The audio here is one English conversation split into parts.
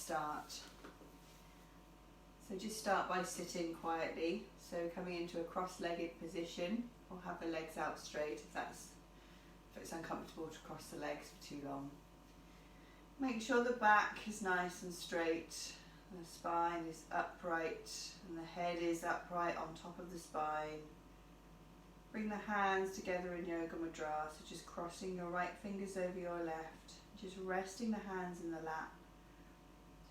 start. So just start by sitting quietly. So coming into a cross-legged position, or have the legs out straight if it's uncomfortable to cross the legs for too long. Make sure the back is nice and straight, and the spine is upright, and the head is upright on top of the spine. Bring the hands together in Yoga Mudra, so just crossing your right fingers over your left, just resting the hands in the lap.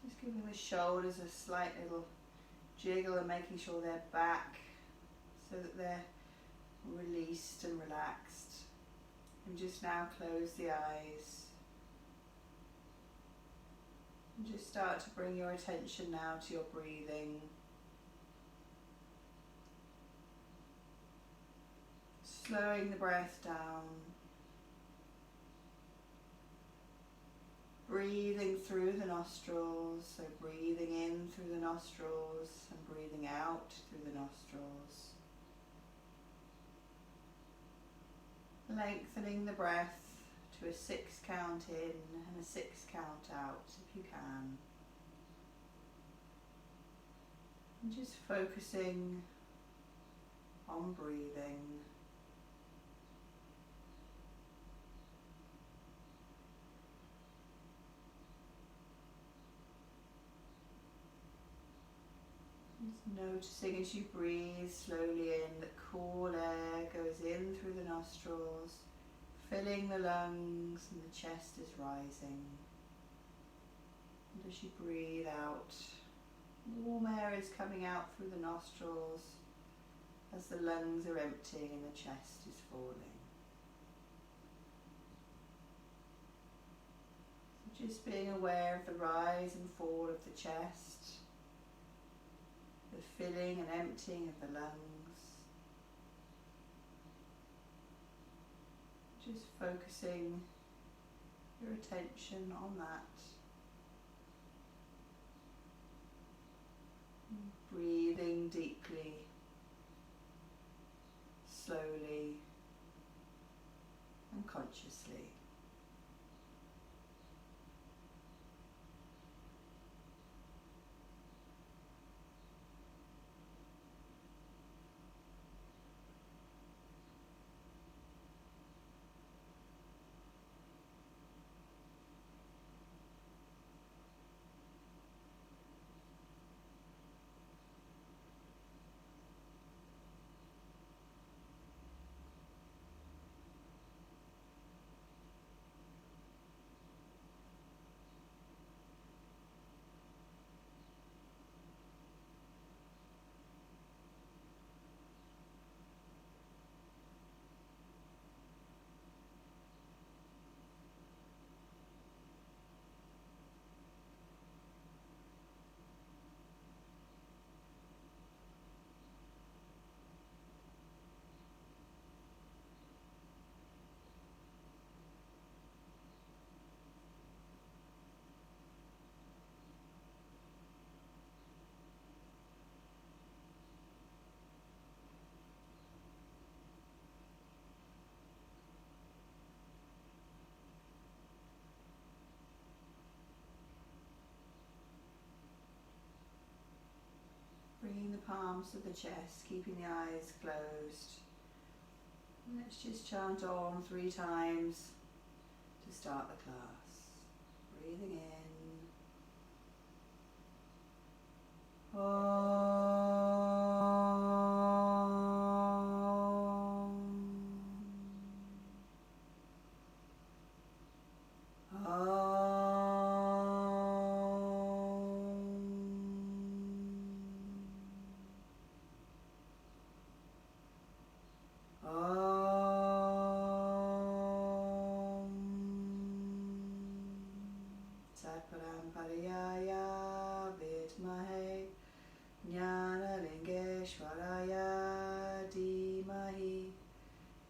Just giving the shoulders a slight little jiggle and making sure they're back so that they're released and relaxed. And just now close the eyes. And just start to bring your attention now to your breathing. Slowing the breath down. Breathing through the nostrils, so breathing in through the nostrils and breathing out through the nostrils. Lengthening the breath to a 6 count in and a 6 count out if you can. And just focusing on breathing. Noticing as you breathe slowly in that cool air goes in through the nostrils, filling the lungs, and the chest is rising. And as you breathe out, warm air is coming out through the nostrils as the lungs are emptying and the chest is falling. So just being aware of the rise and fall of the chest, the filling and emptying of the lungs. Just focusing your attention on that. Breathing deeply, slowly and consciously. Bringing the palms to the chest, keeping the eyes closed. And let's just chant Om 3 times to start the class. Breathing in. Om.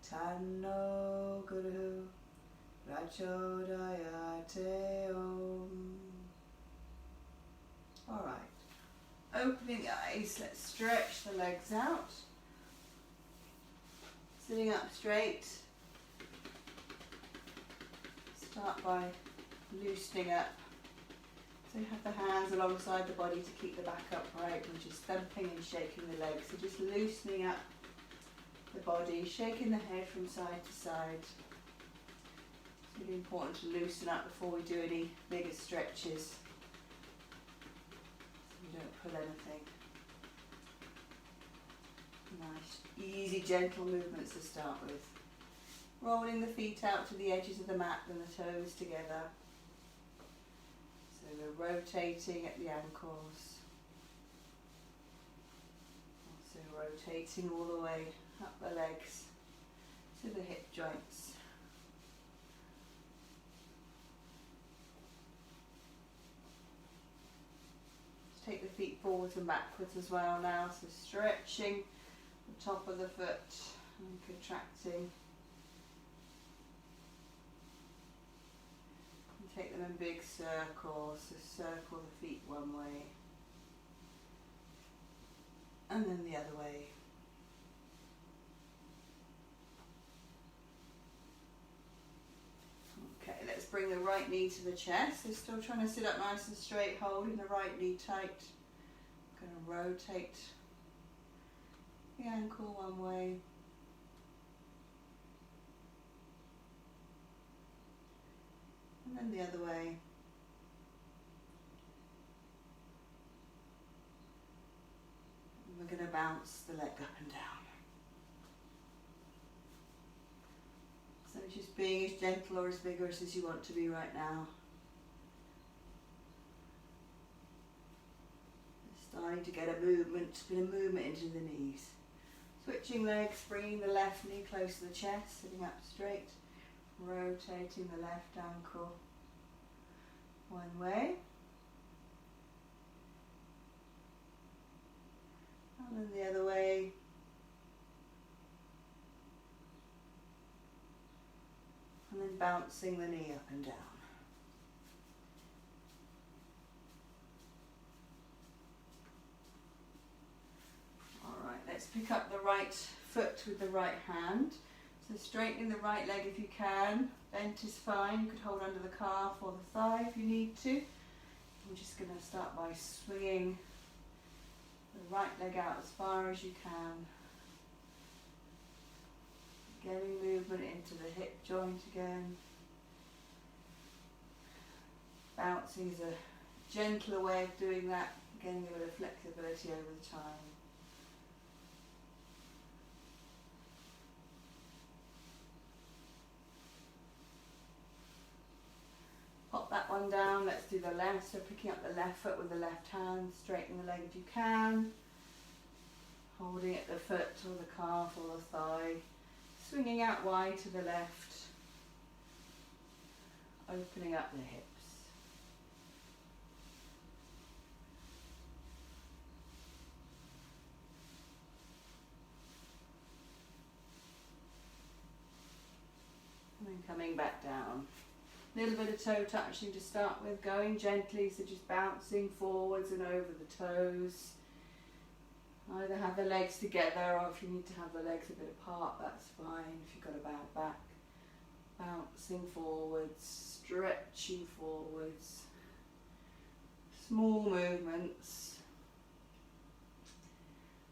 Tanno Guru Prachodayate Om. Alright, opening the eyes, let's stretch the legs out. Sitting up straight. Start by loosening up. So you have the hands alongside the body to keep the back upright. We're just thumping and shaking the legs. So just loosening up the body, shaking the head from side to side. It's really important to loosen up before we do any bigger stretches, so we don't pull anything. Nice, easy, gentle movements to start with. Rolling the feet out to the edges of the mat and the toes together. So we're rotating at the ankles. Also rotating all the way up the legs to the hip joints. Just take the feet forwards and backwards as well now, so stretching the top of the foot and contracting. And take them in big circles, so circle the feet one way and then the other way. Okay, let's bring the right knee to the chest. So still trying to sit up nice and straight, holding the right knee tight. I'm going to rotate the ankle one way and then the other way. And we're going to bounce the leg up and down. So just being as gentle or as vigorous as you want to be right now. Starting to get a bit of movement into the knees. Switching legs, bringing the left knee close to the chest, sitting up straight, rotating the left ankle one way, and then the other way. And then bouncing the knee up and down. Alright, let's pick up the right foot with the right hand. So straightening the right leg if you can. Bent is fine. You could hold under the calf or the thigh if you need to. I'm just going to start by swinging the right leg out as far as you can. Getting movement into the hip joint again. Bouncing is a gentler way of doing that, getting a bit of flexibility over the time. Pop that one down, let's do the left, so picking up the left foot with the left hand, straighten the leg if you can, holding at the foot or the calf or the thigh. Swinging out wide to the left, opening up the hips. And then coming back down. A little bit of toe touching to start with, going gently, so just bouncing forwards and over the toes. Either have the legs together, or if you need to have the legs a bit apart, that's fine if you've got a bad back. Bouncing forwards, stretching forwards. Small movements.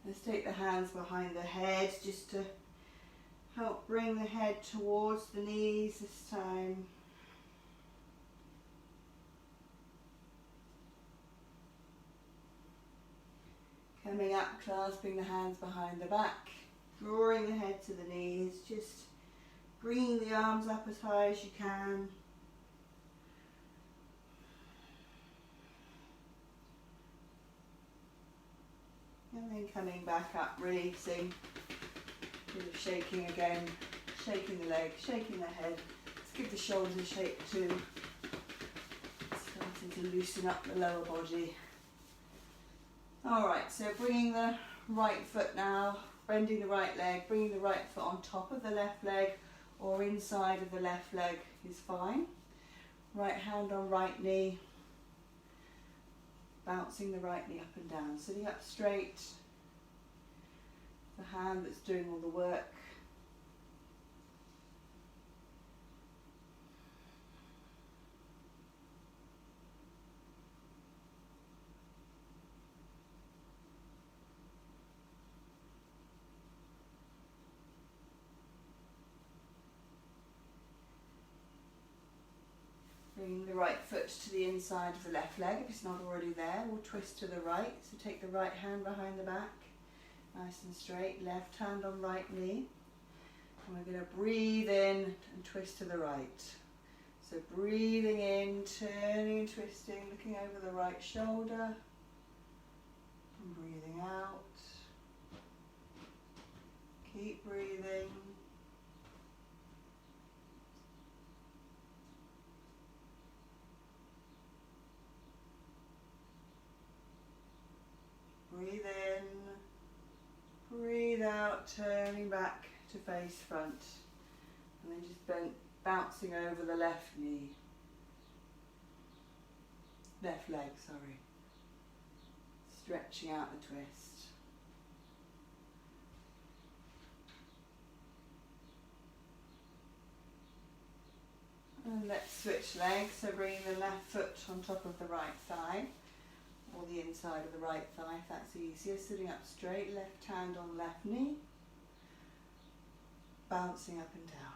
Let's take the hands behind the head just to help bring the head towards the knees this time. Coming up, clasping the hands behind the back, drawing the head to the knees, just bringing the arms up as high as you can. And then coming back up, releasing, a bit of shaking again, shaking the leg, shaking the head. Let's give the shoulders a shake too. Starting to loosen up the lower body. Alright, so bringing the right foot now, bending the right leg, bringing the right foot on top of the left leg or inside of the left leg is fine. Right hand on right knee, bouncing the right knee up and down, sitting up straight, the hand that's doing all the work. Bring the right foot to the inside of the left leg if it's not already there. We'll twist to the right, so take the right hand behind the back, nice and straight, left hand on right knee. And we're going to breathe in and twist to the right. So breathing in, turning and twisting, looking over the right shoulder, and breathing out. Keep breathing. Breathe in, breathe out, turning back to face front, and then just bouncing over the left knee, left leg, sorry, stretching out the twist. And let's switch legs, so bringing the left foot on top of the right thigh, or the inside of the right thigh if that's easier, sitting up straight, left hand on left knee, bouncing up and down.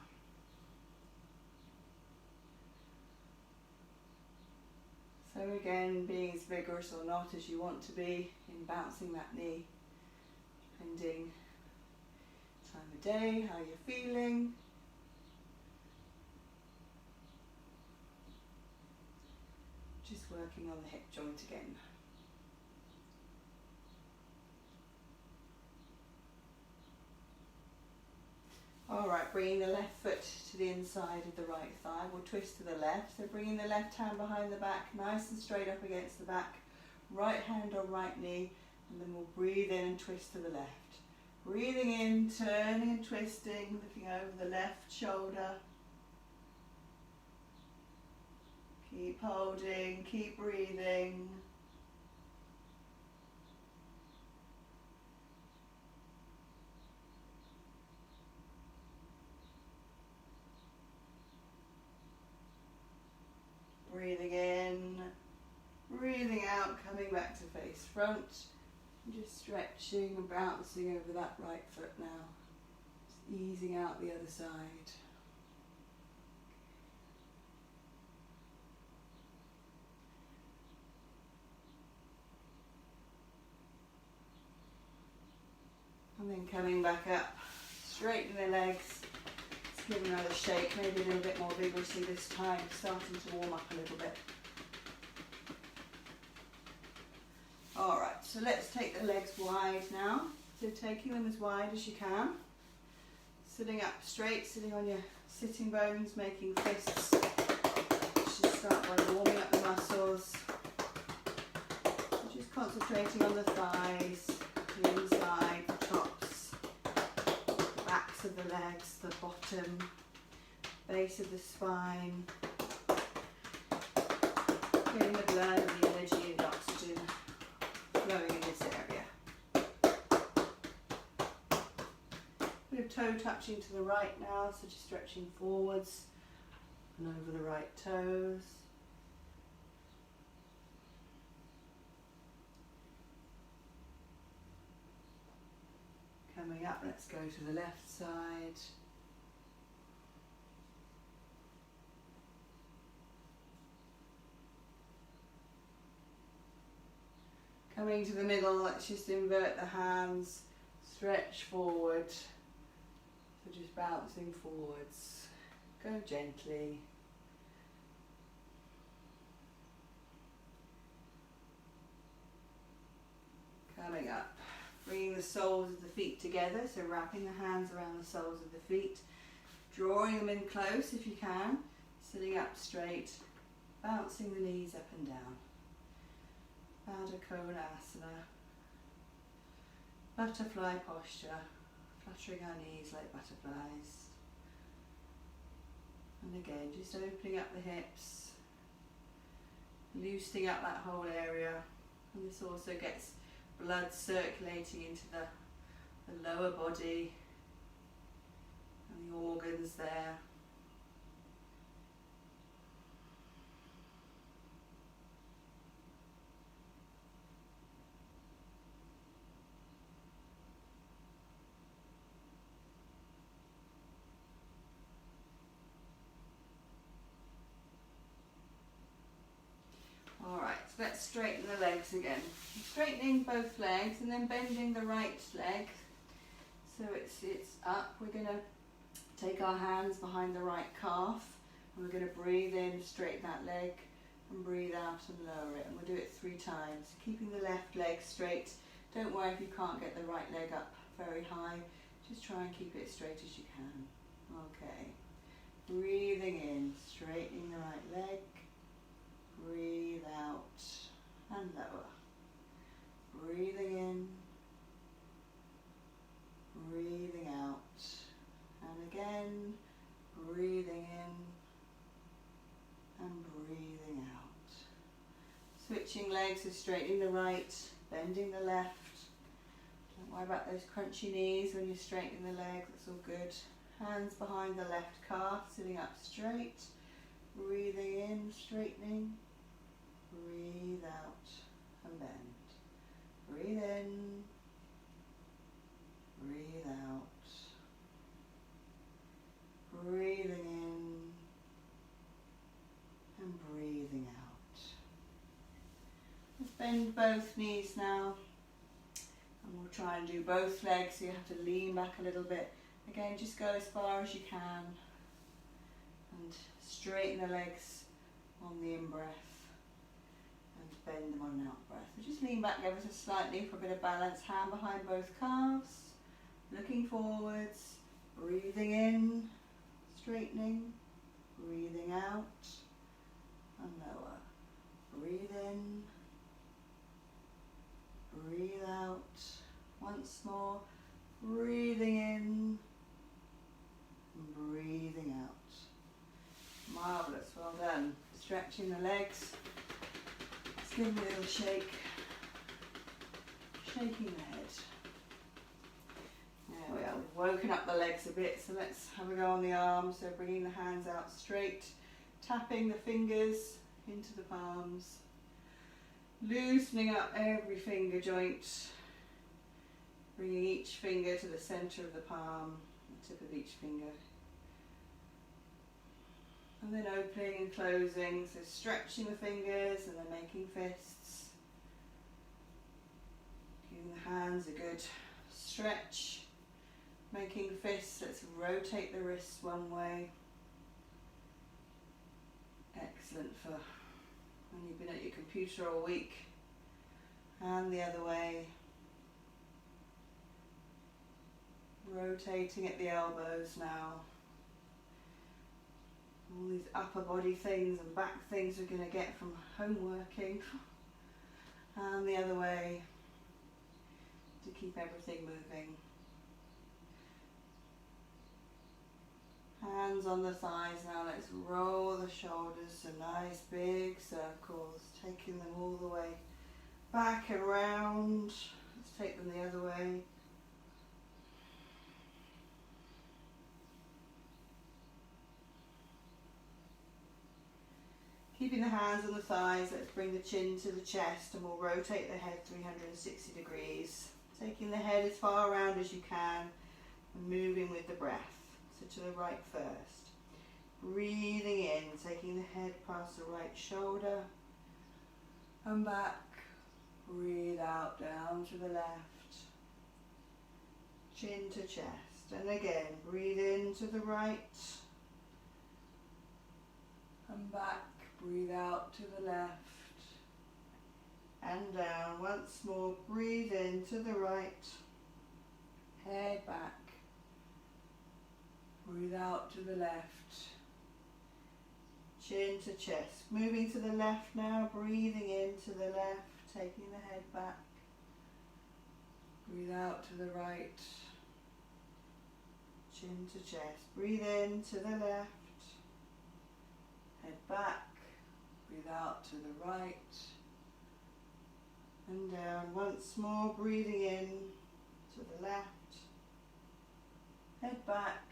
So again, being as vigorous or not as you want to be in bouncing that knee, depending time of day, how you're feeling. Just working on the hip joint again. Alright, bringing the left foot to the inside of the right thigh. We'll twist to the left. So bringing the left hand behind the back, nice and straight up against the back. Right hand on right knee. And then we'll breathe in and twist to the left. Breathing in, turning and twisting, looking over the left shoulder. Keep holding, keep breathing. Breathing in, breathing out, coming back to face front. And just stretching and bouncing over that right foot now. Just easing out the other side. And then coming back up, straighten the legs. Give another shake, maybe a little bit more vigorously this time, starting to warm up a little bit. Alright, so let's take the legs wide now. So taking them as wide as you can. Sitting up straight, sitting on your sitting bones, making fists. Just start by warming up the muscles. Just concentrating on the thighs, the inside, the tops, the backs of the legs, the bottom, base of the spine. Getting the blood and the energy and oxygen flowing in this area. Bit of toe touching to the right now, so just stretching forwards and over the right toes. Coming up, let's go to the left side. Coming to the middle, let's just invert the hands, stretch forward. So just bouncing forwards. Go gently. Coming up. Bringing the soles of the feet together, so wrapping the hands around the soles of the feet, drawing them in close if you can, sitting up straight, bouncing the knees up and down. Baddha Konasana, butterfly posture, fluttering our knees like butterflies. And again, just opening up the hips, loosening up that whole area, and this also gets blood circulating into the lower body and the organs there. let's straighten the legs again. Straightening both legs and then bending the right leg so it's up. We're going to take our hands behind the right calf and we're going to breathe in, straighten that leg, and breathe out and lower it. And we'll do it 3 times, keeping the left leg straight. Don't worry if you can't get the right leg up very high. Just try and keep it straight as you can. Okay. Breathing in, straightening the right leg. Breathe out and lower. Breathing in, breathing out, and again, breathing in and breathing out. Switching legs, so straightening the right, bending the left. Don't worry about those crunchy knees when you're straightening the leg, that's all good. Hands behind the left calf, sitting up straight. Breathing in, straightening. Breathe out and bend. Breathe in. Breathe out. Breathing in and breathing out. Let's bend both knees now. And we'll try and do both legs, so you have to lean back a little bit. Again, just go as far as you can. And straighten the legs on the in-breath. And bend them on an out-breath. So just lean back ever so slightly for a bit of balance. Hand behind both calves. Looking forwards. Breathing in. Straightening. Breathing out. And lower. Breathe in. Breathe out. Once more. Breathing in. And breathing out. Marvellous, well done. Stretching the legs. Let's give them a little shake. Shaking the head. There we are, we've woken up the legs a bit, so let's have a go on the arms. So bringing the hands out straight, tapping the fingers into the palms, loosening up every finger joint, bringing each finger to the centre of the palm, the tip of each finger. And then opening and closing, so stretching the fingers and then making fists. Giving the hands a good stretch. Making fists, let's rotate the wrists one way. Excellent for when you've been at your computer all week. And the other way. Rotating at the elbows now. All these upper body things and back things we're going to get from home working. And the other way to keep everything moving. Hands on the thighs now, let's roll the shoulders to nice big circles, taking them all the way back and round. Let's take them the other way. Keeping the hands on the thighs, let's bring the chin to the chest and we'll rotate the head 360 degrees. Taking the head as far around as you can and moving with the breath. So to the right first. Breathing in, taking the head past the right shoulder and back. Breathe out down to the left. Chin to chest. And again, breathe in to the right and back. Breathe out to the left and down. Once more, breathe in to the right, head back. Breathe out to the left, chin to chest. Moving to the left now, breathing in to the left, taking the head back. Breathe out to the right, chin to chest. Breathe in to the left, head back. Breathe out to the right and down. Once more, breathing in to the left, head back,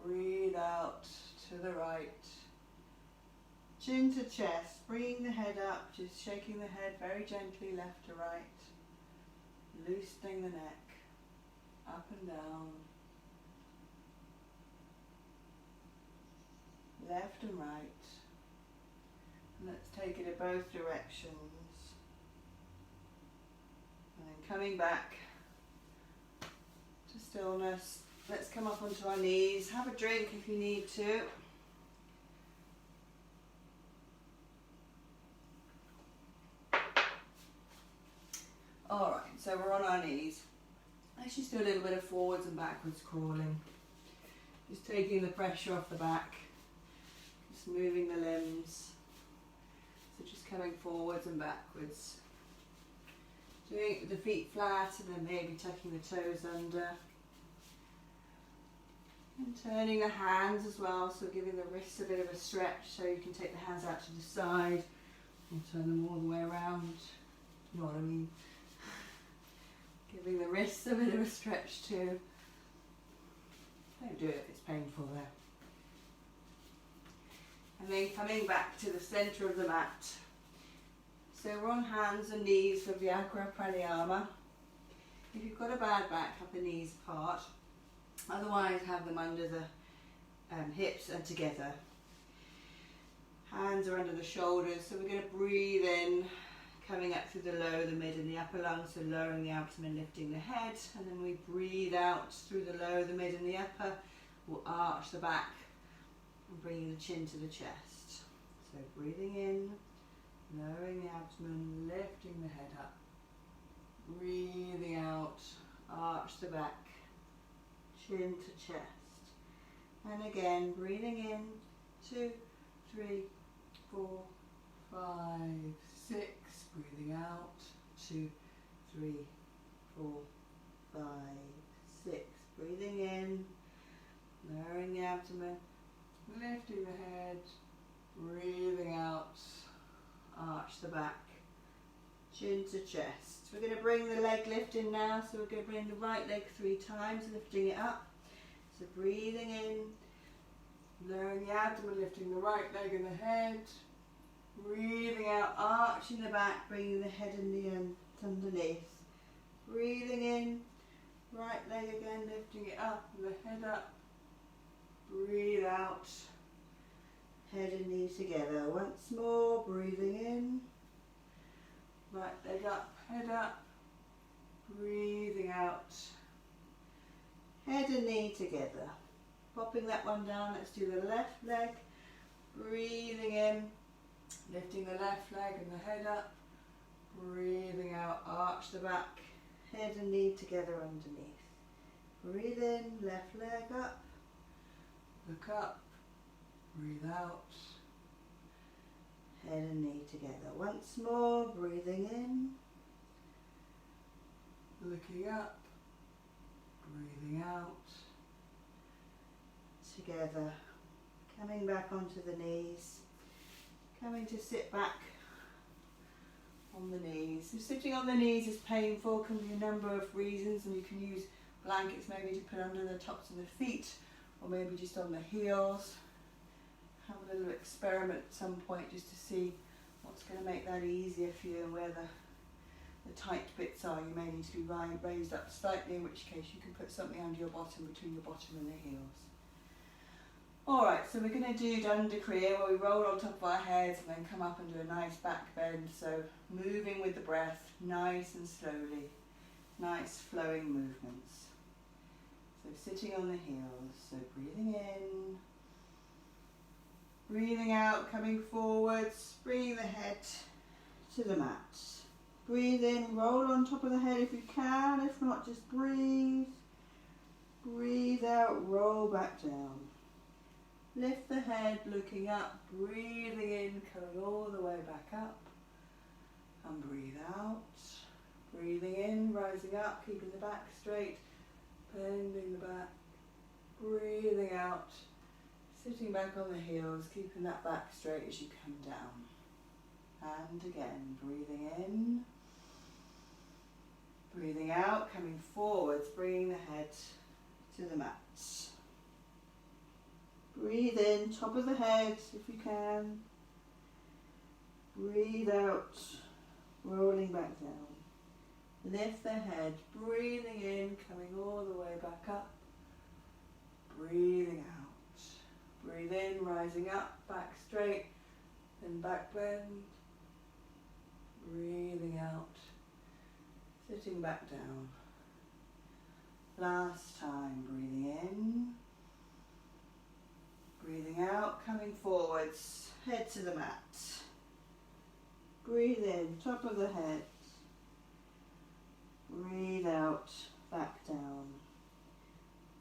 breathe out to the right, chin to chest, bringing the head up, just shaking the head very gently left to right, loosening the neck, up and down, left and right. Let's take it in both directions. coming back to stillness. Let's come up onto our knees. Have a drink if you need to. Alright, so we're on our knees. Let's just do a little bit of forwards and backwards crawling. Just taking the pressure off the back. Just moving the limbs. So just coming forwards and backwards. Doing it with the feet flat and then maybe tucking the toes under. And turning the hands as well, so giving the wrists a bit of a stretch so you can take the hands out to the side and turn them all the way around. You know what I mean? Giving the wrists a bit of a stretch too. Don't do it if it's painful there. And then coming back to the centre of the mat. So we're on hands and knees for Vyakra Pranayama. If you've got a bad back, have the knees apart. Otherwise, have them under the hips and together. Hands are under the shoulders. So we're going to breathe in, coming up through the lower, the mid and the upper lungs. So lowering the abdomen, lifting the head. And then we breathe out through the lower, the mid and the upper. We'll arch the back and bringing the chin to the chest. So breathing in, lowering the abdomen, lifting the head up. Breathing out, arch the back, chin to chest. And again, breathing in, 2, 3, 4, 5, 6. Breathing out, 2, 3, 4, 5, 6. Breathing in, lowering the abdomen, lifting the head, breathing out, arch the back, chin to chest. We're going to bring the leg lift in now, so we're going to bring the right leg 3 times, lifting it up. So breathing in, lowering the abdomen, lifting the right leg and the head, breathing out, arching the back, bringing the head and the end underneath. Breathing in, right leg again, lifting it up, and the head up. Breathe out, head and knee together. Once more, breathing in, right leg up, head up, breathing out, head and knee together. Popping that one down, let's do the left leg, breathing in, lifting the left leg and the head up, breathing out, arch the back, head and knee together underneath. Breathe in, left leg up, look up, breathe out, head and knee together. Once more, breathing in, looking up, breathing out, together. Coming back onto the knees, coming to sit back on the knees. If sitting on the knees is painful, can be a number of reasons, and you can use blankets maybe to put under the tops of the feet, or maybe just on the heels. Have a little experiment at some point just to see what's going to make that easier for you and where the tight bits are. You may need to be raised up slightly, in which case you can put something under your bottom, between your bottom and the heels. Alright, so we're going to do Danda Kriya, where we roll on top of our heads and then come up and do a nice back bend. So moving with the breath, nice and slowly, nice flowing movements. So sitting on the heels, so breathing in, breathing out, coming forwards, bringing the head to the mat. Breathe in, roll on top of the head if you can, if not just breathe. Breathe out, roll back down. Lift the head, looking up, breathing in, coming all the way back up. And breathe out. Breathing in, rising up, keeping the back straight, bending the back. Breathing out, sitting back on the heels, keeping that back straight as you come down. And again, breathing in. Breathing out, coming forwards, bringing the head to the mat. Breathe in, top of the head if you can. Breathe out, rolling back down. Lift the head, breathing in, coming all the way back up. Breathing out. Breathe in, rising up, back straight, then back bend. Breathing out. Sitting back down. Last time, breathing in. Breathing out, coming forwards, head to the mat. Breathe in, top of the head. Breathe out, back down.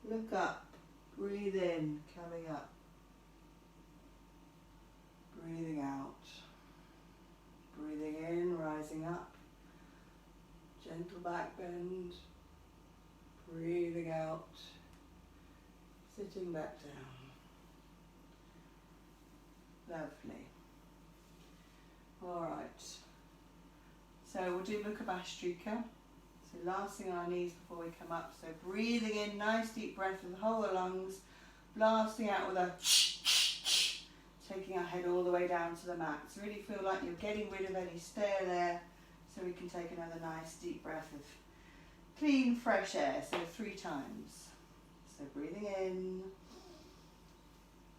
Look up, breathe in, coming up. Breathing out. Breathing in, rising up. Gentle back bend. Breathing out. Sitting back down. Lovely. Alright. So we'll do Mukha Bhastrika. So last thing on our knees before we come up. So breathing in, nice deep breath with the whole of the lungs. Blasting out with a taking our head all the way down to the mat. So really feel like you're getting rid of any stare there. So we can take another nice deep breath of clean, fresh air. So 3 times. So breathing in.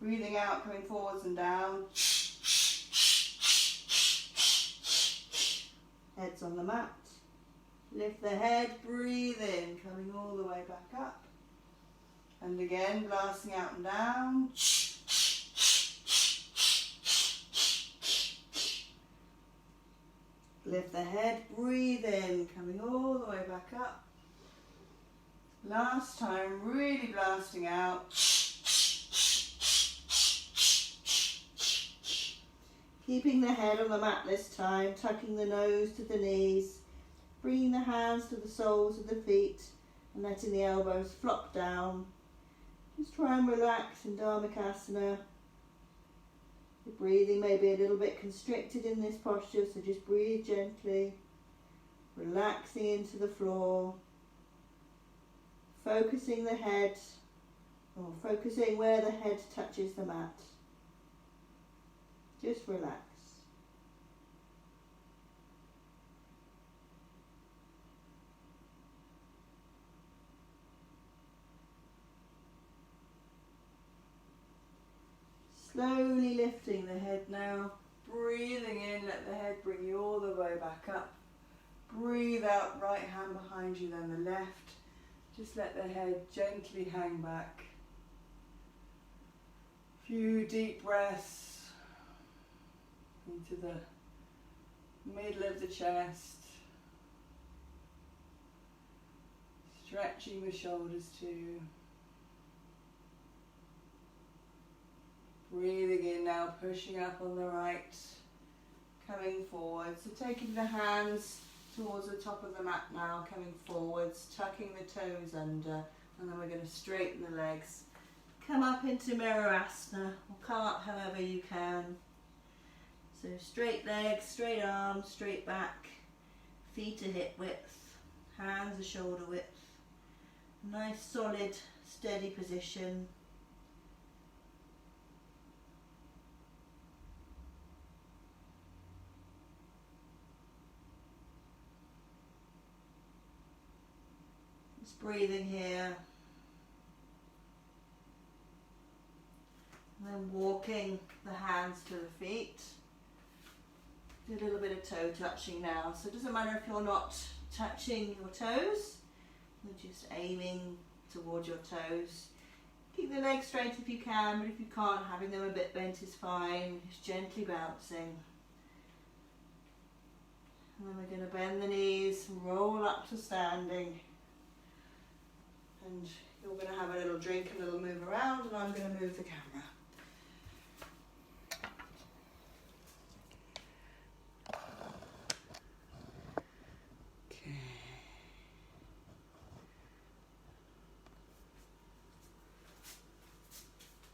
Breathing out, coming forwards and down. Head's on the mat. Lift the head, breathe in, coming all the way back up. And again, blasting out and down. Lift the head, breathe in, coming all the way back up. Last time, really blasting out. Keeping the head on the mat this time, tucking the nose to the knees, bringing the hands to the soles of the feet and letting the elbows flop down. Just try and relax in Dharmakasana. The breathing may be a little bit constricted in this posture, so just breathe gently, relaxing into the floor, focusing the head, or focusing where the head touches the mat. Just relax. Slowly lifting the head now, breathing in, let the head bring you all the way back up. Breathe out, right hand behind you, then the left. Just let the head gently hang back. Few deep breaths into the middle of the chest. Stretching the shoulders too. Breathing in now, pushing up on the right, coming forward. So taking the hands towards the top of the mat now, coming forwards, tucking the toes under, and then we're going to straighten the legs. Come up into Mirrorasana, or come up however you can. So straight legs, straight arms, straight back, feet are hip width, hands are shoulder width. Nice, solid, steady position. Just breathing here. And then walking the hands to the feet. Do a little bit of toe touching now. So it doesn't matter if you're not touching your toes. You're just aiming towards your toes. Keep the legs straight if you can, but if you can't, having them a bit bent is fine. Just gently bouncing. And then we're going to bend the knees, roll up to standing. And you're going to have a little drink, a little move around, and I'm going to move the camera.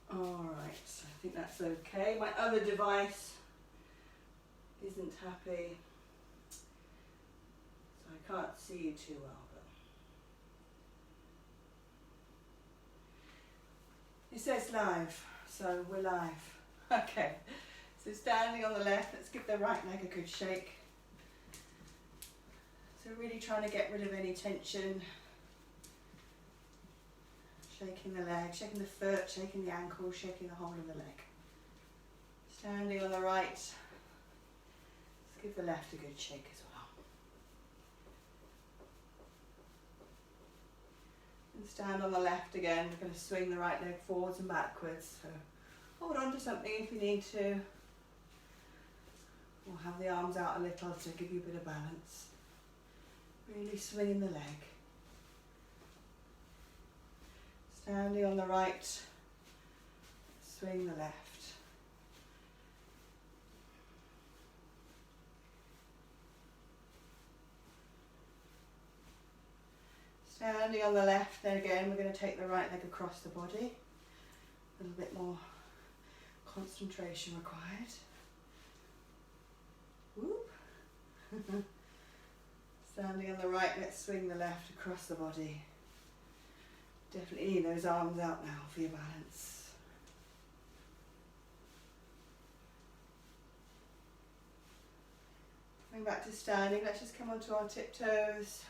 Alright, so I think that's okay. My other device isn't happy, so I can't see you too well. But it says live, so we're live. Okay, so standing on the left, let's give the right leg a good shake. So really trying to get rid of any tension. Shaking the leg, shaking the foot, shaking the ankle, shaking the whole of the leg. Standing on the right, let's give the left a good shake as Stand on the left again. We're going to swing the right leg forwards and backwards. So hold on to something if you need to. Or have the arms out a little to give you a bit of balance. Really swinging the leg. Standing on the right, swing the left. Standing on the left, then again we're going to take the right leg across the body. A little bit more concentration required. Whoop. Standing on the right, let's swing the left across the body. Definitely need those arms out now for your balance. Coming back to standing, let's just come onto our tiptoes.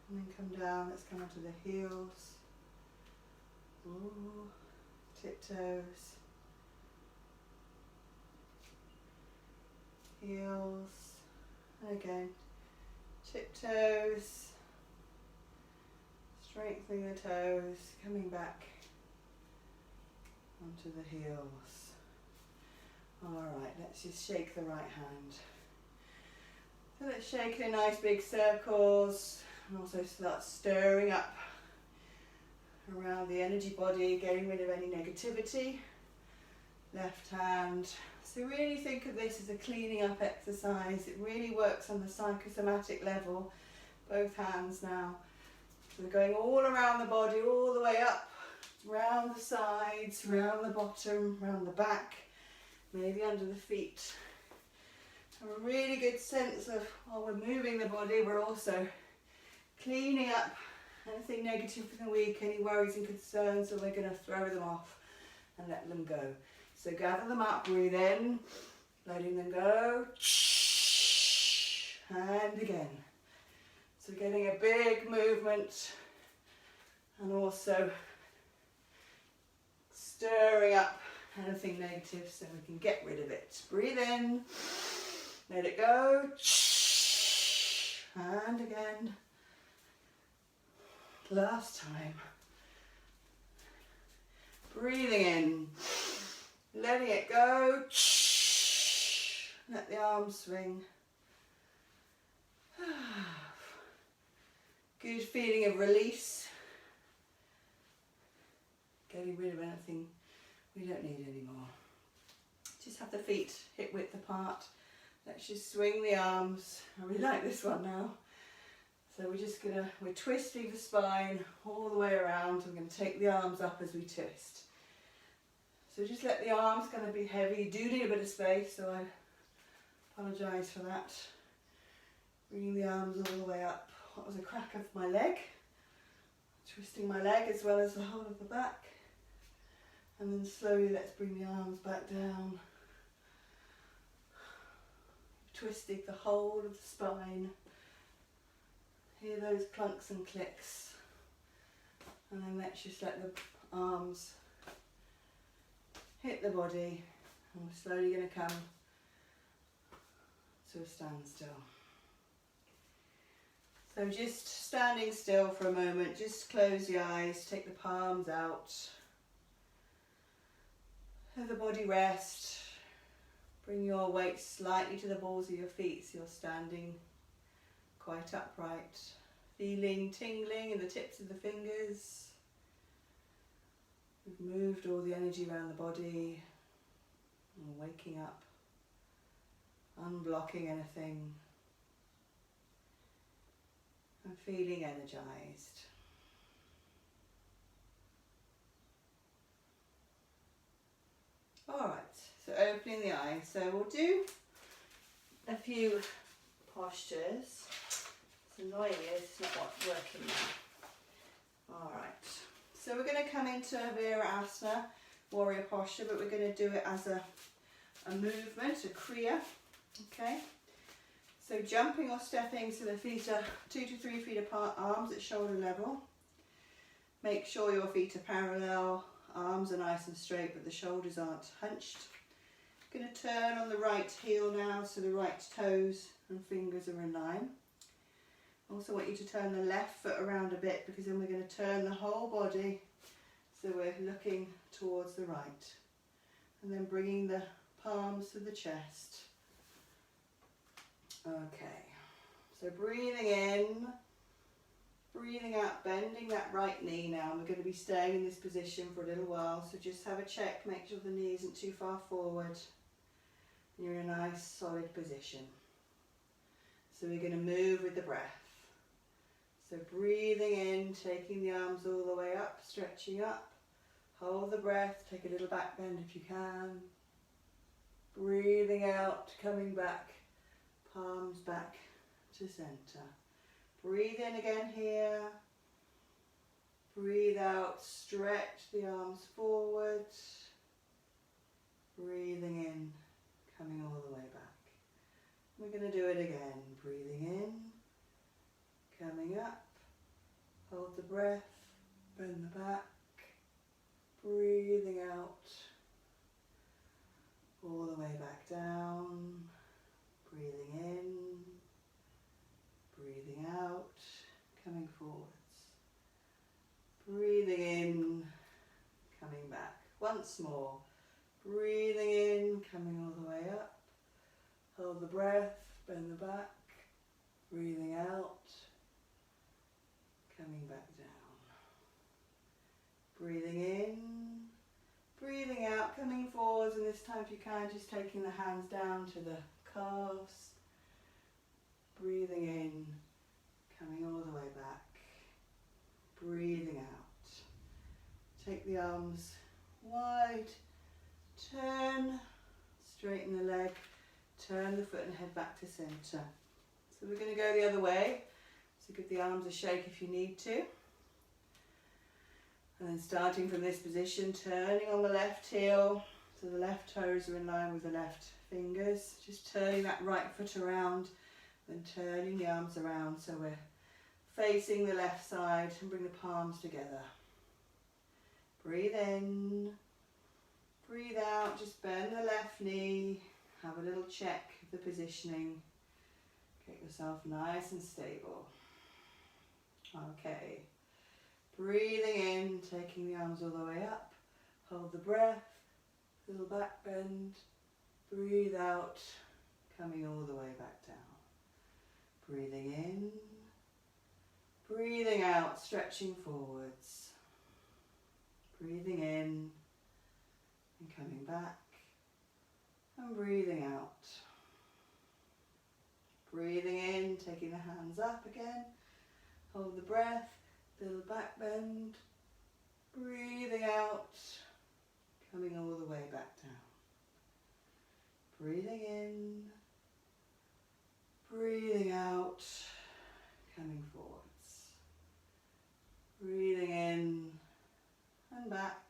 And then come down, let's come onto the heels. Ooh, tiptoes. Heels. And again, tiptoes. Strengthening the toes, coming back onto the heels. Alright, let's just shake the right hand. So let's shake it in nice big circles and also start stirring up around the energy body, getting rid of any negativity. Left hand. So really think of this as a cleaning up exercise. It really works on the psychosomatic level. Both hands now. So we're going all around the body, all the way up, round the sides, round the bottom, round the back, maybe under the feet. And a really good sense of, while we're moving the body, we're also cleaning up anything negative from the week, any worries and concerns, so we're going to throw them off and let them go. So gather them up, breathe in, letting them go, and again. So getting a big movement and also stirring up anything negative so we can get rid of it. Breathe in, let it go, and again. Last time. Breathing in, letting it go, let the arms swing. Good feeling of release. Getting rid of anything we don't need anymore. Just have the feet hip width apart. Let's just swing the arms. I really like this one now. So we're twisting the spine all the way around. We're going to take the arms up as we twist. So just let the arms kind of be heavy. You do need a bit of space, so I apologise for that. Bringing the arms all the way up. That was a crack of my leg. Twisting my leg as well as the whole of the back. And then slowly let's bring the arms back down. Twisting the whole of the spine. Hear those clunks and clicks. And then let's just let the arms hit the body. And we're slowly going to come to a standstill. So just standing still for a moment, just close your eyes, take the palms out. Let the body rest. Bring your weight slightly to the balls of your feet so you're standing quite upright. Feeling tingling in the tips of the fingers. We've moved all the energy around the body. And waking up. Unblocking anything. And feeling energized. Alright, so opening the eyes. So we'll do a few postures. It's annoying, it's not working now. Alright, so we're going to come into Virasana, warrior posture, but we're going to do it as a movement, a kriya. Okay. So jumping or stepping so the feet are 2 to 3 feet apart, arms at shoulder level. Make sure your feet are parallel, arms are nice and straight but the shoulders aren't hunched. Going to turn on the right heel now so the right toes and fingers are in line. Also want you to turn the left foot around a bit, because then we're going to turn the whole body so we're looking towards the right. And then bringing the palms to the chest. Okay, so breathing in, breathing out, bending that right knee now. And we're going to be staying in this position for a little while, so just have a check, make sure the knee isn't too far forward. You're in a nice solid position. So we're going to move with the breath. So breathing in, taking the arms all the way up, stretching up. Hold the breath, take a little back bend if you can. Breathing out, coming back, palms back to center. Breathe in again here. Breathe out, stretch the arms forward. Breathing in, coming all the way back. We're going to do it again. Breathing in, coming up, hold the breath, bend the back, breathing out, all the way back down, breathing in, breathing out, coming forwards, breathing in, coming back. Once more, breathing in, coming all the way up. Hold the breath, bend the back, breathing out, coming back down. Breathing in, breathing out, coming forwards, and this time if you can, just taking the hands down to the calves. Breathing in, coming all the way back. Breathing out. Take the arms wide, turn, straighten the leg. Turn the foot and head back to centre. So we're going to go the other way. So give the arms a shake if you need to. And then starting from this position, turning on the left heel. So the left toes are in line with the left fingers. Just turning that right foot around. Then turning the arms around so we're facing the left side, and bring the palms together. Breathe in. Breathe out. Just bend the left knee. Have a little check of the positioning. Get yourself nice and stable. Okay. Breathing in, taking the arms all the way up. Hold the breath. Little back bend. Breathe out, coming all the way back down. Breathing in. Breathing out, stretching forwards. Breathing in and coming back. And breathing out. Breathing in, taking the hands up again. Hold the breath, little back bend. Breathing out, coming all the way back down. Breathing in, breathing out, coming forwards. Breathing in and back,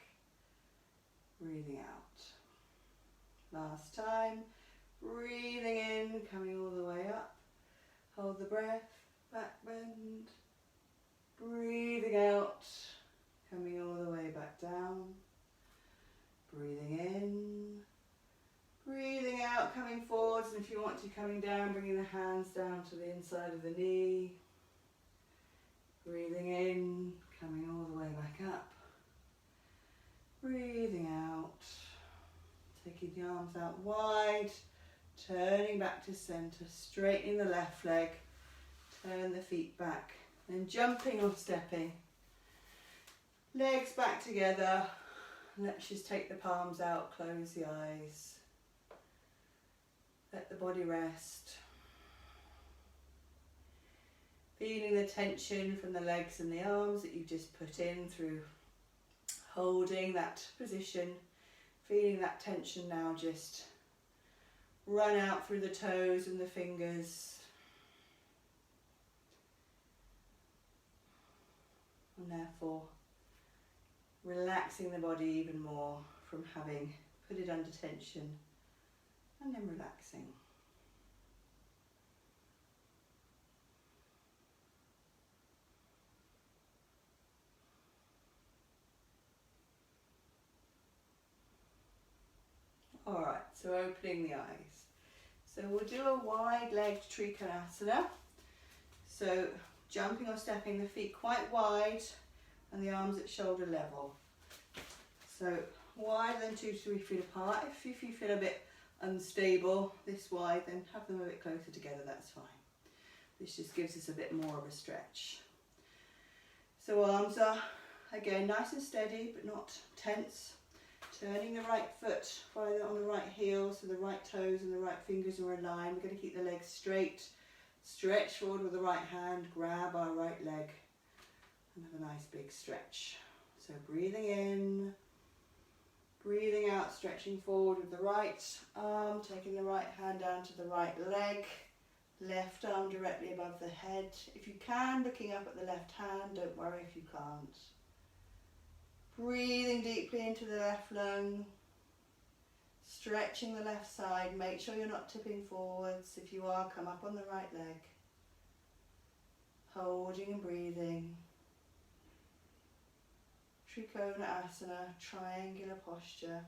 breathing out. Last time, breathing in, coming all the way up. Hold the breath, back bend. Breathing out, coming all the way back down. Breathing in. Breathing out, coming forwards, and if you want to, coming down, bringing the hands down to the inside of the knee. Breathing in, coming all the way back up. Breathing out. Taking the arms out wide, turning back to centre, straightening the left leg, turn the feet back, then jumping or stepping. Legs back together, let's just take the palms out, close the eyes, let the body rest. Feeling the tension from the legs and the arms that you've just put in through holding that position. Feeling that tension now just run out through the toes and the fingers. And therefore relaxing the body even more from having put it under tension, and then relaxing. Alright, so opening the eyes. So we'll do a wide-legged Trikonasana. So jumping or stepping, the feet quite wide and the arms at shoulder level. So wider than 2 to 3 feet apart. If you feel a bit unstable this wide, then have them a bit closer together, that's fine. This just gives us a bit more of a stretch. So arms are, again, nice and steady but not tense. Turning the right foot on the right heel so the right toes and the right fingers are aligned. We're going to keep the legs straight. Stretch forward with the right hand, grab our right leg and have a nice big stretch. So breathing in, breathing out, stretching forward with the right arm, taking the right hand down to the right leg, left arm directly above the head. If you can, looking up at the left hand, don't worry if you can't. Breathing deeply into the left lung, stretching the left side. Make sure you're not tipping forwards. If you are, come up on the right leg. Holding and breathing. Trikonasana, triangular posture.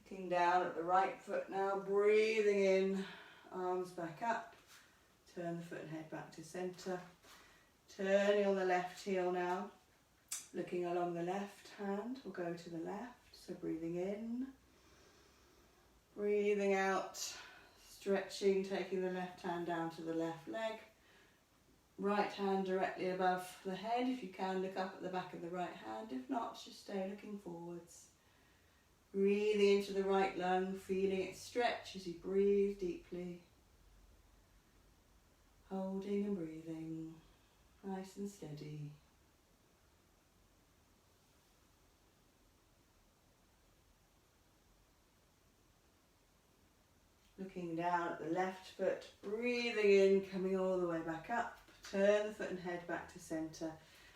Looking down at the right foot now, breathing in, arms back up. Turn the foot and head back to centre. Turning on the left heel now. Looking along the left hand, we'll go to the left. So breathing in, breathing out, stretching, taking the left hand down to the left leg. Right hand directly above the head. If you can, look up at the back of the right hand. If not, just stay looking forwards. Breathing into the right lung, feeling it stretch as you breathe deeply. Holding and breathing, nice and steady. Looking down at the left foot, breathing in, coming all the way back up. Turn the foot and head back to centre,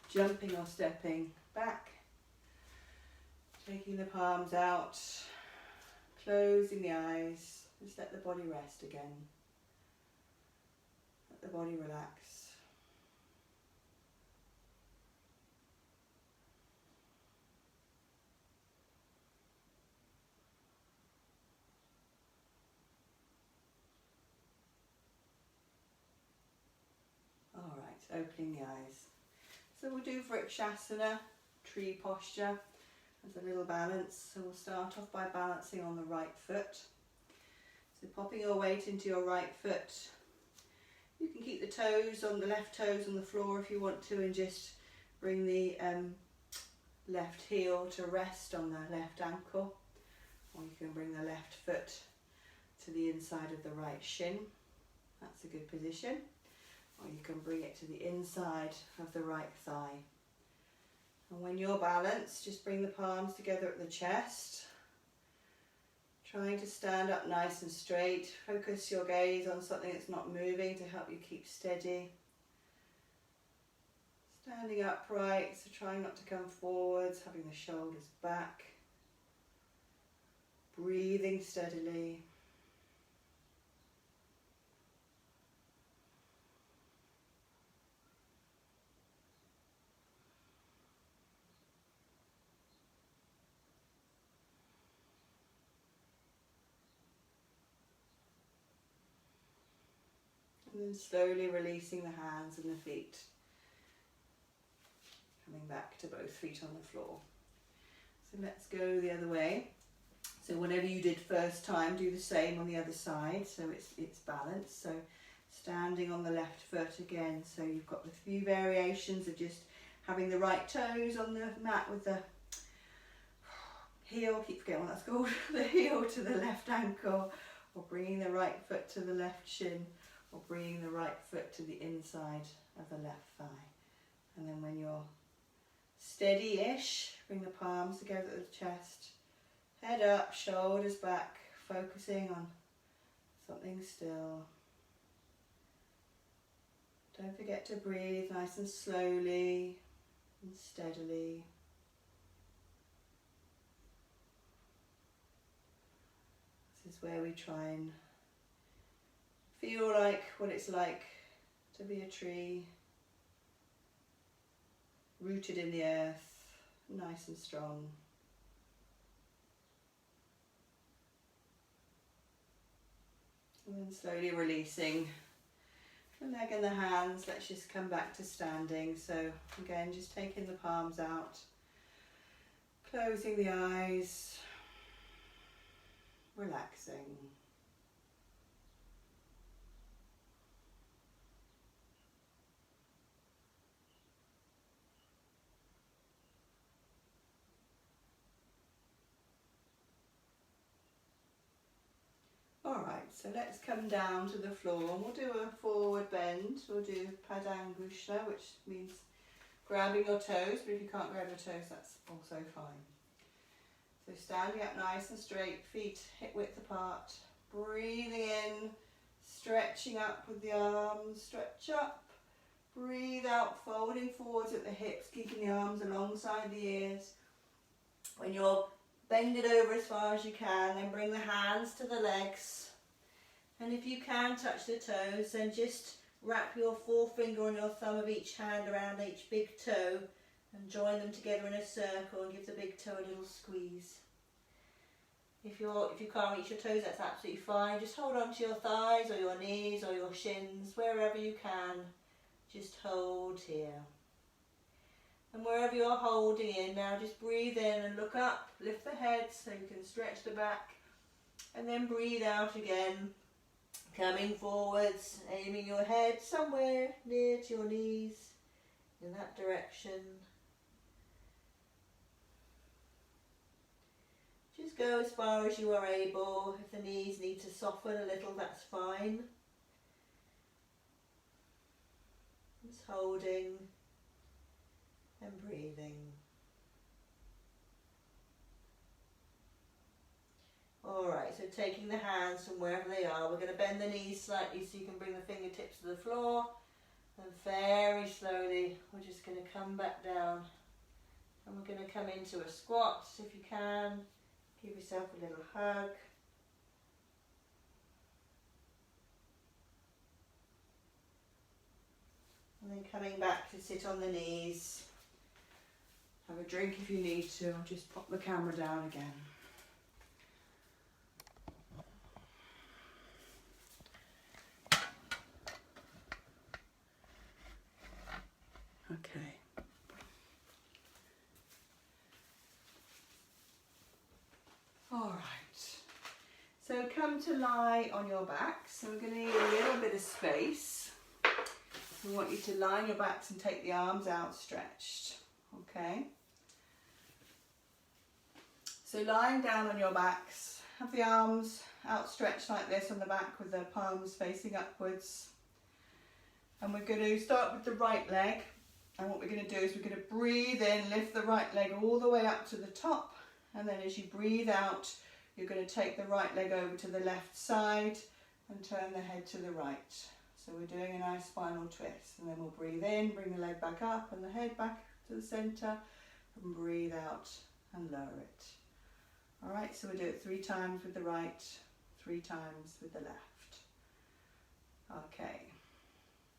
jumping or stepping back. Taking the palms out, closing the eyes, just let the body rest again. Let the body relax. Alright, opening the eyes. So we'll do Vrikshasana, tree posture, as a little balance. So we'll start off by balancing on the right foot. So popping your weight into your right foot. You can keep the toes on the left toes on the floor if you want to, and just bring the left heel to rest on the left ankle, or you can bring the left foot to the inside of the right shin. That's a good position. Or you can bring it to the inside of the right thigh. And when you're balanced, just bring the palms together at the chest. Trying to stand up nice and straight. Focus your gaze on something that's not moving to help you keep steady. Standing upright, so trying not to come forwards, having the shoulders back. Breathing steadily. And then slowly releasing the hands and the feet. Coming back to both feet on the floor. So let's go the other way. So whatever you did first time, do the same on the other side, so it's balanced. So standing on the left foot again. So you've got the few variations of just having the right toes on the mat with the heel, keep forgetting what that's called, the heel to the left ankle, or bringing the right foot to the left shin, or bringing the right foot to the inside of the left thigh. And then when you're steady-ish, bring the palms together at the chest, head up, shoulders back, focusing on something still. Don't forget to breathe nice and slowly and steadily. This is where we try and feel like what it's like to be a tree, rooted in the earth, nice and strong. And then slowly releasing the leg and the hands. Let's just come back to standing. So again, just taking the palms out, closing the eyes, relaxing. Alright, so let's come down to the floor and we'll do a forward bend. We'll do Padangushta, which means grabbing your toes, but if you can't grab your toes, that's also fine. So standing up nice and straight, feet hip width apart, breathing in, stretching up with the arms, stretch up, breathe out, folding forwards at the hips, keeping the arms alongside the ears. When you're bend it over as far as you can, then bring the hands to the legs. And if you can touch the toes, then just wrap your forefinger on your thumb of each hand around each big toe and join them together in a circle and give the big toe a little squeeze. If you can't reach your toes, that's absolutely fine. Just hold on to your thighs or your knees or your shins, wherever you can. Just hold here. And wherever you're holding in, now just breathe in and look up, lift the head so you can stretch the back, and then breathe out again, coming forwards, aiming your head somewhere near to your knees, in that direction. Just go as far as you are able. If the knees need to soften a little, that's fine. Just holding and breathing. Alright, so taking the hands from wherever they are, we're going to bend the knees slightly so you can bring the fingertips to the floor, and very slowly we're just going to come back down and we're going to come into a squat. So if you can, give yourself a little hug. And then coming back to sit on the knees. Have a drink if you need to, or just pop the camera down again. Okay. All right. So come to lie on your back. So we're going to need a little bit of space. We want you to lie on your backs and take the arms outstretched. Okay. So lying down on your backs, have the arms outstretched like this on the back with the palms facing upwards. And we're going to start with the right leg. And what we're going to do is we're going to breathe in, lift the right leg all the way up to the top. And then as you breathe out, you're going to take the right leg over to the left side and turn the head to the right. So we're doing a nice spinal twist. And then we'll breathe in, bring the leg back up and the head back to the centre. And breathe out and lower it. Alright, so we'll do it 3 times with the right, 3 times with the left. Okay.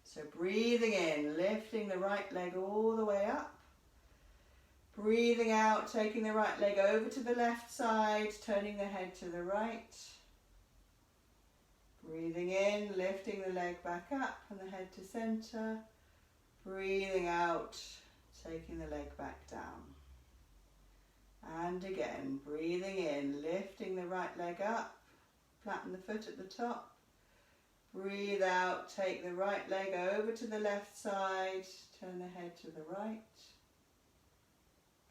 So breathing in, lifting the right leg all the way up. Breathing out, taking the right leg over to the left side, turning the head to the right. Breathing in, lifting the leg back up and the head to centre. Breathing out, taking the leg back down. And again, breathing in, lifting the right leg up, flatten the foot at the top. Breathe out, take the right leg over to the left side, turn the head to the right.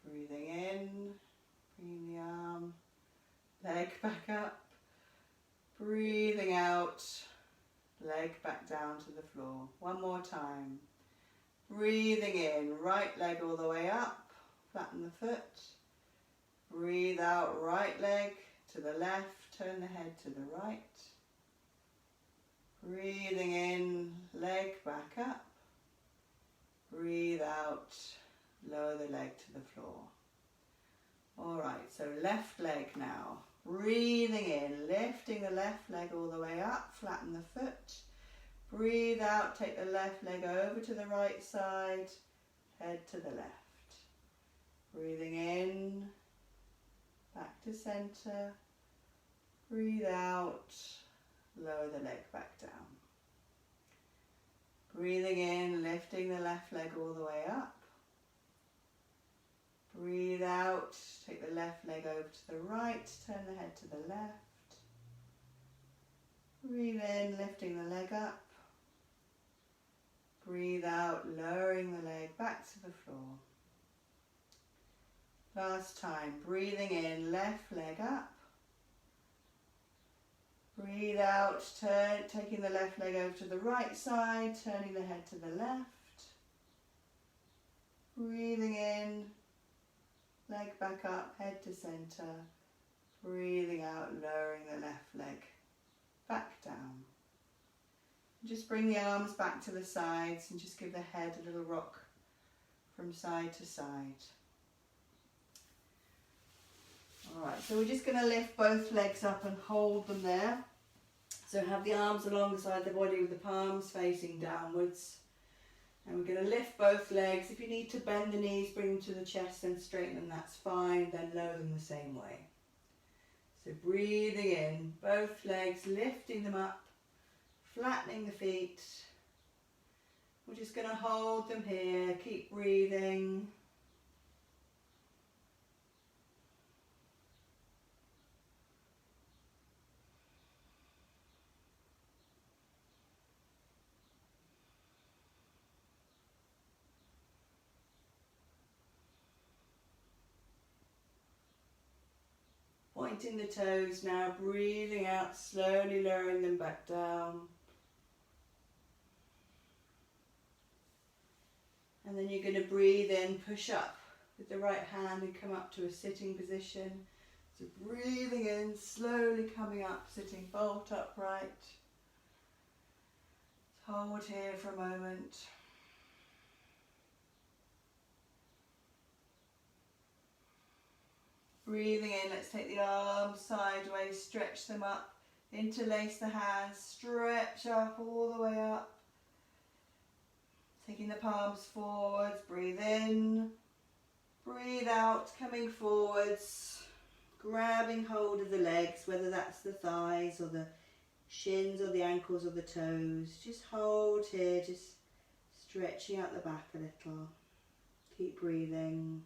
Breathing in, bringing the arm, leg back up. Breathing out, leg back down to the floor. One more time. Breathing in, right leg all the way up, flatten the foot. Breathe out, right leg to the left, turn the head to the right. Breathing in, leg back up. Breathe out, lower the leg to the floor. Alright, so left leg now. Breathing in, lifting the left leg all the way up, flatten the foot. Breathe out, take the left leg over to the right side, head to the left. Breathing in, back to centre. Breathe out, lower the leg back down. Breathing in, lifting the left leg all the way up. Breathe out, take the left leg over to the right, turn the head to the left. Breathe in, lifting the leg up. Breathe out, lowering the leg back to the floor. Last time, breathing in, left leg up. Breathe out, taking the left leg over to the right side, turning the head to the left. Breathing in, leg back up, head to centre. Breathing out, lowering the left leg back down. Just bring the arms back to the sides and just give the head a little rock from side to side. Alright, so we're just going to lift both legs up and hold them there. So have the arms alongside the body with the palms facing downwards. And we're going to lift both legs. If you need to bend the knees, bring them to the chest and straighten them, that's fine. Then lower them the same way. So breathing in, both legs, lifting them up, flattening the feet. We're just going to hold them here, keep breathing. Pointing the toes now, breathing out, slowly lowering them back down. And then you're going to breathe in, push up with the right hand and come up to a sitting position. So breathing in, slowly coming up, sitting bolt upright. Hold here for a moment. Breathing in, let's take the arms sideways, stretch them up, interlace the hands, stretch up all the way up. Taking the palms forwards, breathe in, breathe out, coming forwards, grabbing hold of the legs, whether that's the thighs or the shins or the ankles or the toes. Just hold here, just stretching out the back a little. Keep breathing.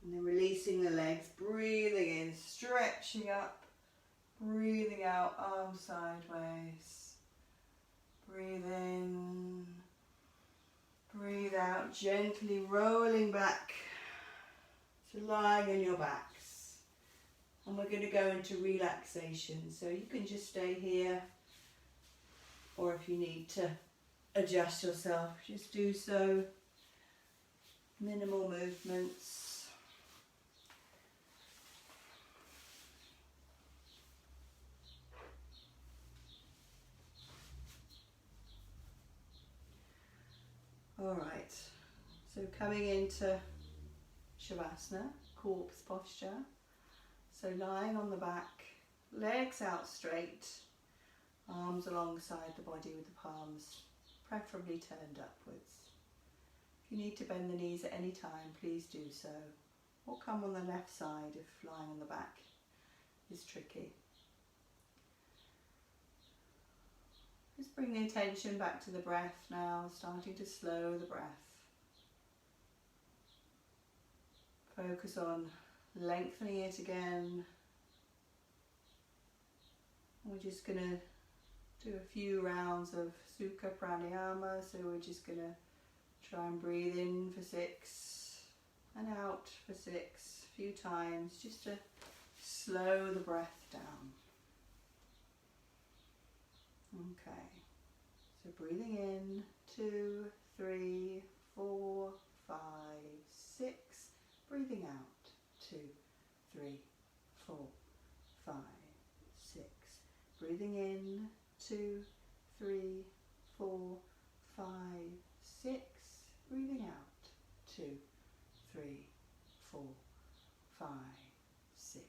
And then releasing the legs, breathing in, stretching up, breathing out, arms sideways. Breathe in, breathe out, gently rolling back to lying on your backs. And we're going to go into relaxation. So you can just stay here, or if you need to adjust yourself, just do so. Minimal movements. Alright, so coming into Shavasana, corpse posture. So lying on the back, legs out straight, arms alongside the body with the palms preferably turned upwards. If you need to bend the knees at any time, please do so. Or come on the left side if lying on the back is tricky. Just bring the attention back to the breath now, starting to slow the breath. Focus on lengthening it again. We're just going to do a few rounds of Sukha Pranayama, so we're just going to try and breathe in for 6 and out for 6 a few times, just to slow the breath down. Okay, so breathing in, 2, 3, 4, 5, 6. Breathing out, 2, 3, 4, 5, 6. Breathing in, 2, 3, 4, 5, 6. Breathing out, 2, 3, 4, 5, 6.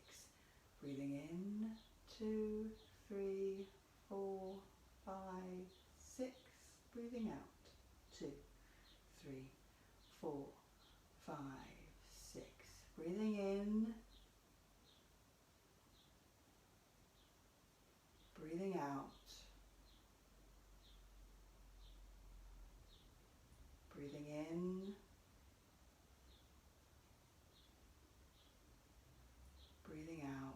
Breathing in, 2, 3, 4, 5, 6. Breathing out, 2, 3, 4, 5, 6. Breathing in, breathing out, breathing in, breathing out,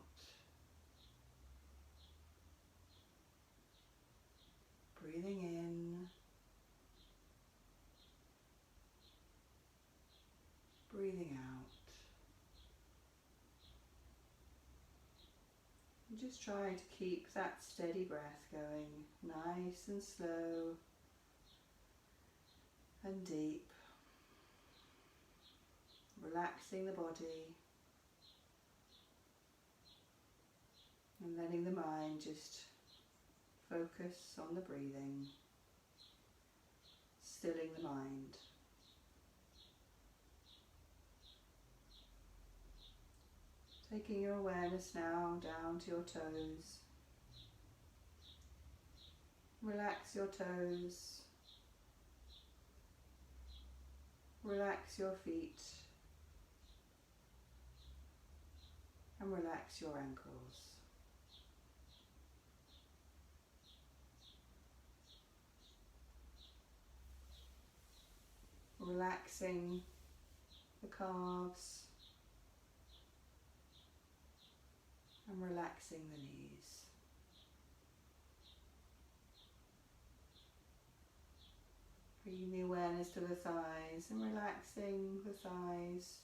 breathing in, breathing out. And just try to keep that steady breath going, nice and slow and deep, relaxing the body and letting the mind just focus on the breathing, stilling the mind. Taking your awareness now down to your toes. Relax your toes. Relax your feet. And relax your ankles. Relaxing the calves and relaxing the knees. Bringing the awareness to the thighs and relaxing the thighs.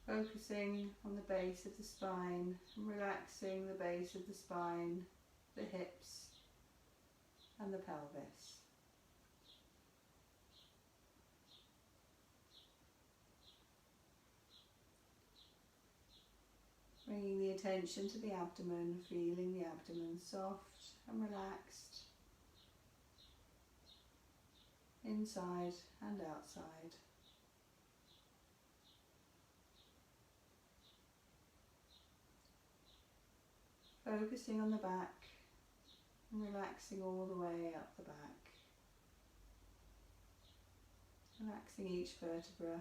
Focusing on the base of the spine and relaxing the base of the spine, the hips and the pelvis. Bringing the attention to the abdomen, feeling the abdomen soft and relaxed, inside and outside. Focusing on the back and relaxing all the way up the back. Relaxing each vertebra,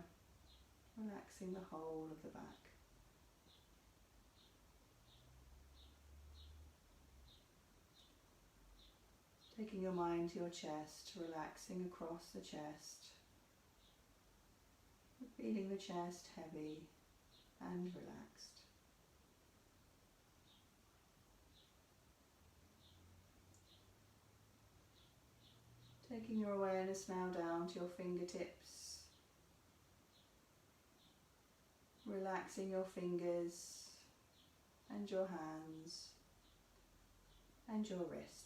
relaxing the whole of the back. Taking your mind to your chest, relaxing across the chest, feeling the chest heavy and relaxed. Taking your awareness now down to your fingertips, relaxing your fingers and your hands and your wrists.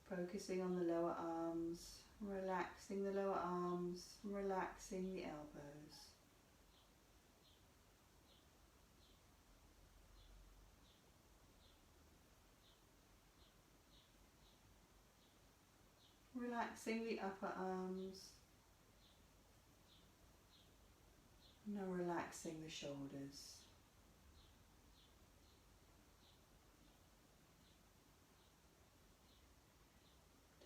Focusing on the lower arms, relaxing the lower arms, relaxing the elbows. Relaxing the upper arms. Now relaxing the shoulders.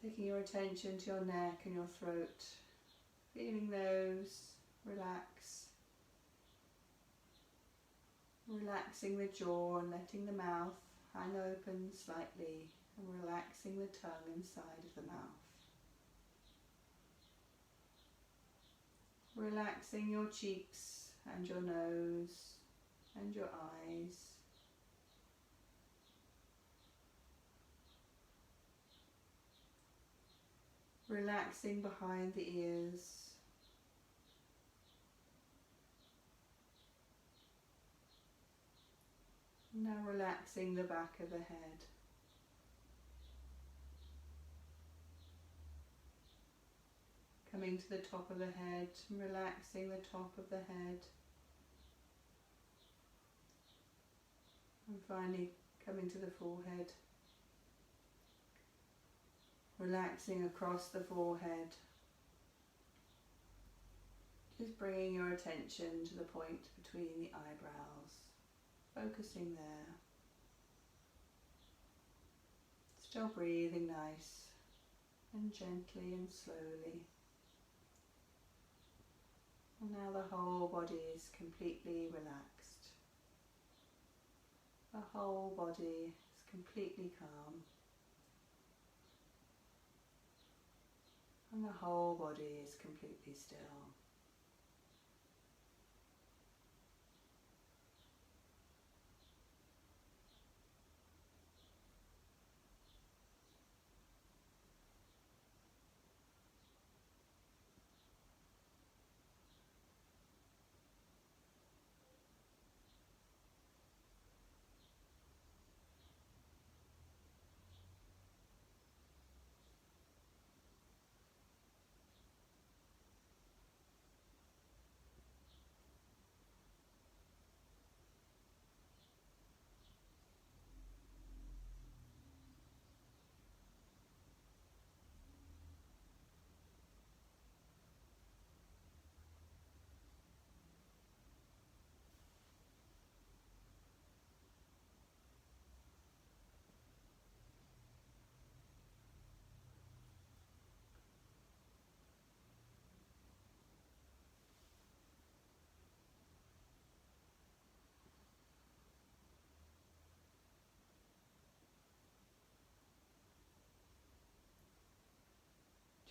Taking your attention to your neck and your throat, feeling those relax. Relaxing the jaw and letting the mouth hang open slightly and relaxing the tongue inside of the mouth. Relaxing your cheeks and your nose and your eyes. Relaxing behind the ears. Now relaxing the back of the head. Coming to the top of the head, relaxing the top of the head. And finally coming to the forehead. Relaxing across the forehead. Just bringing your attention to the point between the eyebrows. focusing there. Still breathing nice and gently and slowly. And now the whole body is completely relaxed. The whole body is completely calm. And the whole body is completely still.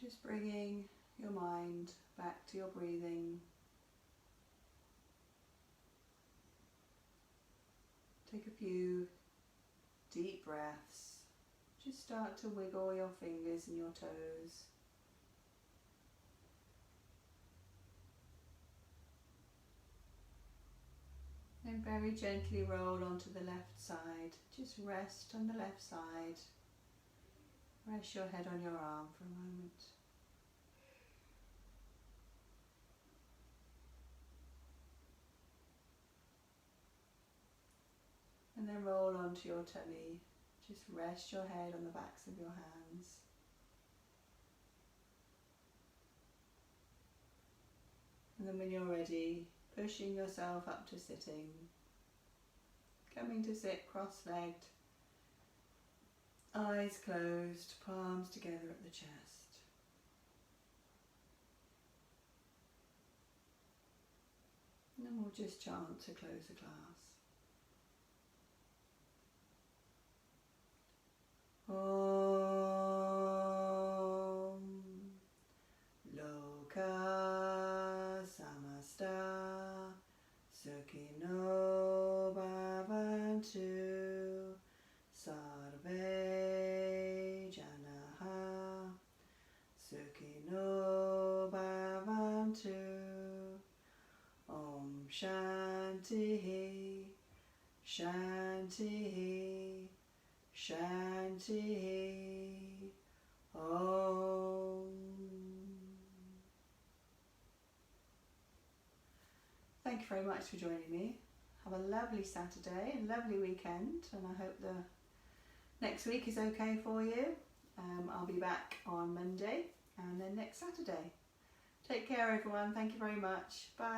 Just bringing your mind back to your breathing. Take a few deep breaths. Just start to wiggle your fingers and your toes. Then very gently roll onto the left side. Just rest on the left side. Rest your head on your arm for a moment. And then roll onto your tummy. Just rest your head on the backs of your hands. And then when you're ready, pushing yourself up to sitting. Coming to sit cross-legged, eyes closed, palms together at the chest. And then we'll just chant to close the class. Om Loka Samasta Sukhino Bhavantu Sarve Janaha Sukhino Bhavantu Om Shanti Shanti Shanti Om. Thank you very much for joining me. Have a lovely Saturday and lovely weekend, and I hope the next week is okay for you. I'll be back on Monday and then next Saturday. Take care everyone. Thank you very much. Bye.